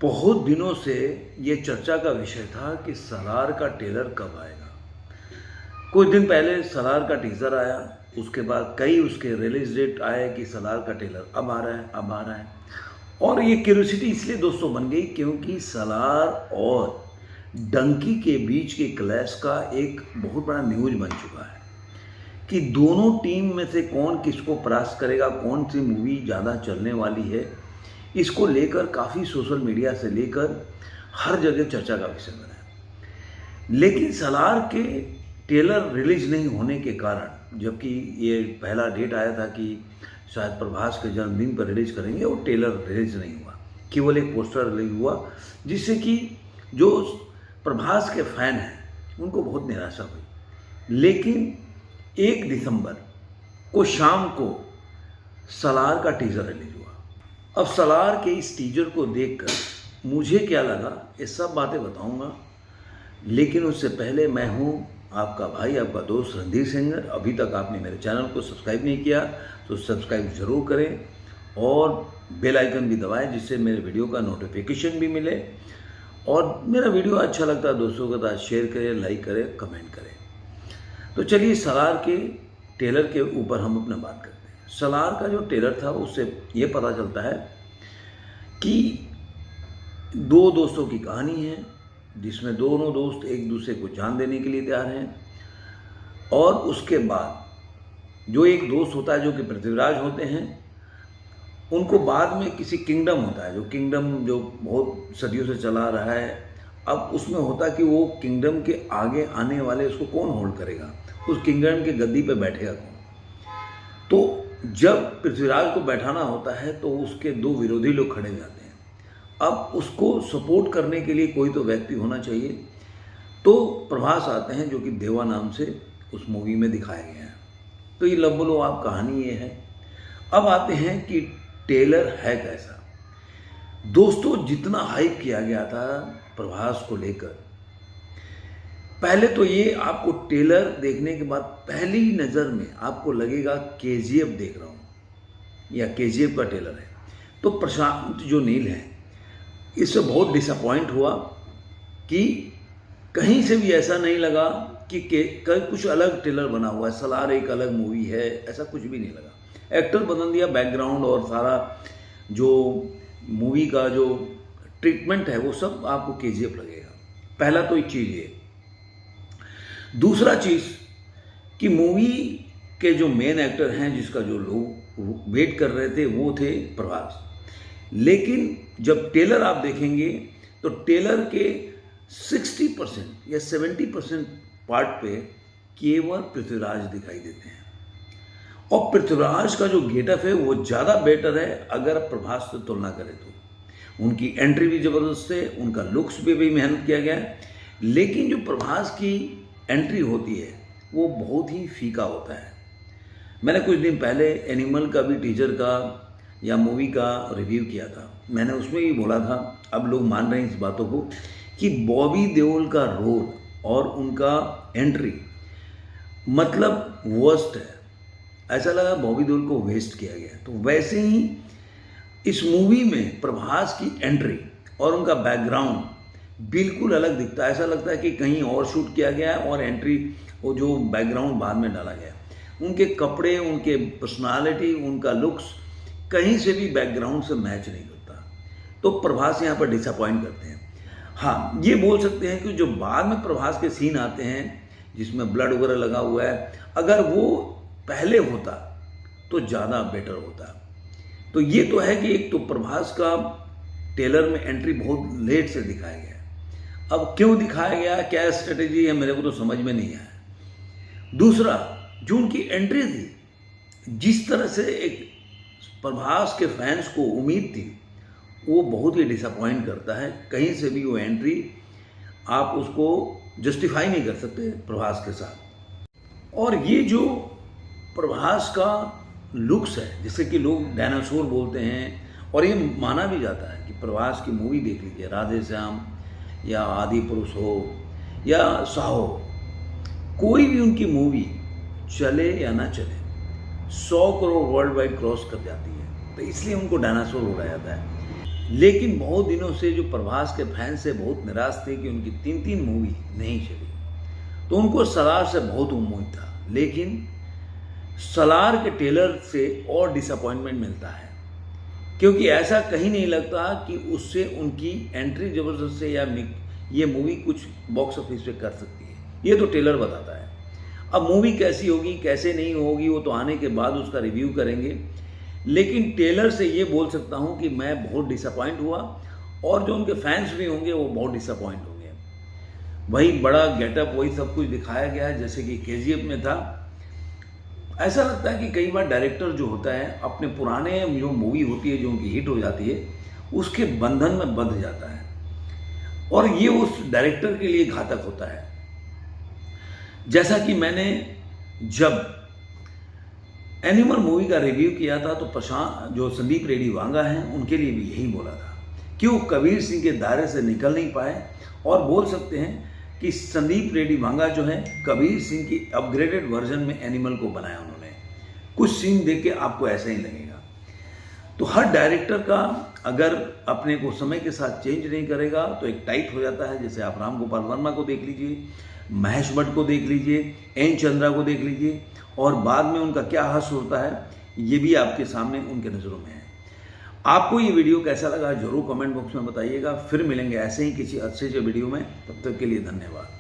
बहुत दिनों से ये चर्चा का विषय था कि सलार का ट्रेलर कब आएगा। कुछ दिन पहले सलार का टीज़र आया, उसके बाद कई उसके रिलीज डेट आए कि सलार का ट्रेलर अब आ रहा है, अब आ रहा है। और ये क्यूरियोसिटी इसलिए दोस्तों बन गई क्योंकि सलार और डंकी के बीच के क्लैश का एक बहुत बड़ा न्यूज बन चुका है कि दोनों टीम में से कौन किसको परास्त करेगा, कौन सी मूवी ज़्यादा चलने वाली है। इसको लेकर काफ़ी सोशल मीडिया से लेकर हर जगह चर्चा का विषय बना है। लेकिन सलार के ट्रेलर रिलीज नहीं होने के कारण, जबकि ये पहला डेट आया था कि शायद प्रभास के जन्मदिन पर रिलीज करेंगे, और ट्रेलर रिलीज नहीं हुआ, केवल एक पोस्टर रिलीज हुआ, जिससे कि जो प्रभास के फैन हैं उनको बहुत निराशा हुई। लेकिन 1 दिसंबर को शाम को सलार का टीजर रिलीज हुआ। अब सलार के इस टीजर को देखकर मुझे क्या लगा, ये सब बातें बताऊंगा। लेकिन उससे पहले मैं हूं आपका भाई, आपका दोस्त रणधीर सिंगर। अभी तक आपने मेरे चैनल को सब्सक्राइब नहीं किया तो सब्सक्राइब ज़रूर करें और बेल आइकन भी दबाएं, जिससे मेरे वीडियो का नोटिफिकेशन भी मिले। और मेरा वीडियो अच्छा लगता है दोस्तों के साथ शेयर करें, लाइक करें, कमेंट करें। तो चलिए सलार के ट्रेलर के ऊपर हम अपना बात करते हैं। सलार का जो ट्रेलर था उससे ये पता चलता है कि 2 दोस्तों की कहानी है, जिसमें दोनों दोस्त एक दूसरे को जान देने के लिए तैयार हैं। और उसके बाद जो एक दोस्त होता है जो कि पृथ्वीराज होते हैं, उनको बाद में किसी किंगडम होता है, जो किंगडम जो बहुत सदियों से चला रहा है, अब उसमें होता है कि वो किंगडम के आगे आने वाले उसको कौन होल्ड करेगा, उस किंगडम के गद्दी पे बैठेगा कौन। तो जब पृथ्वीराज को बैठाना होता है तो उसके 2 विरोधी लोग खड़े हो जाते हैं। अब उसको सपोर्ट करने के लिए कोई तो व्यक्ति होना चाहिए। तो प्रभास आते हैं, जो कि देवा नाम से उस मूवी में दिखाया गया है। तो ये लब लो आप कहानी ये है। अब आते हैं कि ट्रेलर है कैसा। दोस्तों, जितना हाइप किया गया था प्रभास को लेकर, पहले तो ये आपको ट्रेलर देखने के बाद पहली नज़र में आपको लगेगा केजीएफ देख रहा हूँ या केजीएफ का ट्रेलर है। तो प्रशांत जो नील है, इससे बहुत डिसअपॉइंट हुआ कि कहीं से भी ऐसा नहीं लगा कि कुछ अलग ट्रेलर बना हुआ है, सलार एक अलग मूवी है, ऐसा कुछ भी नहीं लगा। एक्टर बदल दिया, बैकग्राउंड और सारा जो मूवी का जो ट्रीटमेंट है वो सब आपको केजीएफ लगेगा। पहला तो एक चीज़ ये। दूसरा चीज़ कि मूवी के जो मेन एक्टर हैं, जिसका जो लोग वेट कर रहे थे, वो थे प्रभास। लेकिन जब ट्रेलर आप देखेंगे तो ट्रेलर के 60% या 70% पार्ट पे केवल पृथ्वीराज दिखाई देते हैं। और पृथ्वीराज का जो गेटअप है वो ज़्यादा बेटर है अगर प्रभास से तुलना करें तो। उनकी एंट्री भी ज़बरदस्त है, उनका लुक्स पे भी मेहनत किया गया है। लेकिन जो प्रभास की एंट्री होती है वो बहुत ही फीका होता है। मैंने कुछ दिन पहले एनिमल का भी टीजर का या मूवी का रिव्यू किया था। मैंने उसमें भी बोला था, अब लोग मान रहे हैं इस बातों को, कि बॉबी देओल का रोल और उनका एंट्री मतलब वर्स्ट है। ऐसा लगा बॉबी देओल को वेस्ट किया गया। तो वैसे ही इस मूवी में प्रभास की एंट्री और उनका बैकग्राउंड बिल्कुल अलग दिखता है। ऐसा लगता है कि कहीं और शूट किया गया है और एंट्री वो जो बैकग्राउंड बाद में डाला गया। उनके कपड़े, उनके पर्सनालिटी, उनका लुक्स कहीं से भी बैकग्राउंड से मैच नहीं करता। तो प्रभास यहाँ पर डिसअपॉइंट करते हैं। हाँ, ये बोल सकते हैं कि जो बाद में प्रभास के सीन आते हैं जिसमें ब्लड वगैरह लगा हुआ है, अगर वो पहले होता तो ज़्यादा बेटर होता। तो ये तो है कि एक तो प्रभास का ट्रेलर में एंट्री बहुत लेट से दिखाया गया। अब क्यों दिखाया गया, क्या स्ट्रेटेजी है, मेरे को तो समझ में नहीं आया। दूसरा, जो उनकी एंट्री थी, जिस तरह से एक प्रभास के फैंस को उम्मीद थी, वो बहुत ही डिसअपॉइंट करता है। कहीं से भी वो एंट्री आप उसको जस्टिफाई नहीं कर सकते प्रभास के साथ। और ये जो प्रभास का लुक्स है, जिसे कि लोग डायनासोर बोलते हैं, और ये माना भी जाता है कि प्रभास की मूवी देख लीजिए, राधे श्याम या आदि पुरुष हो या साहो, कोई भी उनकी मूवी चले या ना चले 100 करोड़ वर्ल्ड वाइड क्रॉस कर जाती है। तो इसलिए उनको डायनासोर बोला जाता है। लेकिन बहुत दिनों से जो प्रभास के फैंस से बहुत निराश थे कि उनकी 3 मूवी नहीं चली, तो उनको सलार से बहुत उम्मीद था। लेकिन सलार के ट्रेलर से और डिसअपॉइंटमेंट मिलता है, क्योंकि ऐसा कहीं नहीं लगता कि उससे उनकी एंट्री ज़बरदस्त से या ये मूवी कुछ बॉक्स ऑफिस पे कर सकती है। ये तो ट्रेलर बताता है। अब मूवी कैसी होगी कैसे नहीं होगी वो तो आने के बाद उसका रिव्यू करेंगे, लेकिन ट्रेलर से ये बोल सकता हूँ कि मैं बहुत डिसअपॉइंट हुआ, और जो उनके फैंस भी होंगे वो बहुत डिसअपॉइंट होंगे। वही बड़ा गेटअप, वही सब कुछ दिखाया गया है जैसे कि केजीएफ में था। ऐसा लगता है कि कई बार डायरेक्टर जो होता है अपने पुराने जो मूवी होती है जो उनकी हिट हो जाती है उसके बंधन में बंध जाता है, और ये उस डायरेक्टर के लिए घातक होता है। जैसा कि मैंने जब एनिमल मूवी का रिव्यू किया था तो प्रशांत जो संदीप रेड्डी वांगा हैं उनके लिए भी यही बोला था कि वो कबीर सिंह के दायरे से निकल नहीं पाए, और बोल सकते हैं कि संदीप रेड्डी वांगा जो है कबीर सिंह की अपग्रेडेड वर्जन में एनिमल को बनाया उन्होंने। कुछ सीन देख के आपको ऐसा ही लगेगा। तो हर डायरेक्टर का अगर अपने को समय के साथ चेंज नहीं करेगा तो एक टाइट हो जाता है। जैसे आप राम गोपाल वर्मा को देख लीजिए, महेश भट्ट को देख लीजिए, एन चंद्रा को देख लीजिए, और बाद में उनका क्या हश्र होता है ये भी आपके सामने उनके नज़रों में है। आपको ये वीडियो कैसा लगा जरूर कमेंट बॉक्स में बताइएगा। फिर मिलेंगे ऐसे ही किसी अच्छे से वीडियो में, तब तक के लिए धन्यवाद।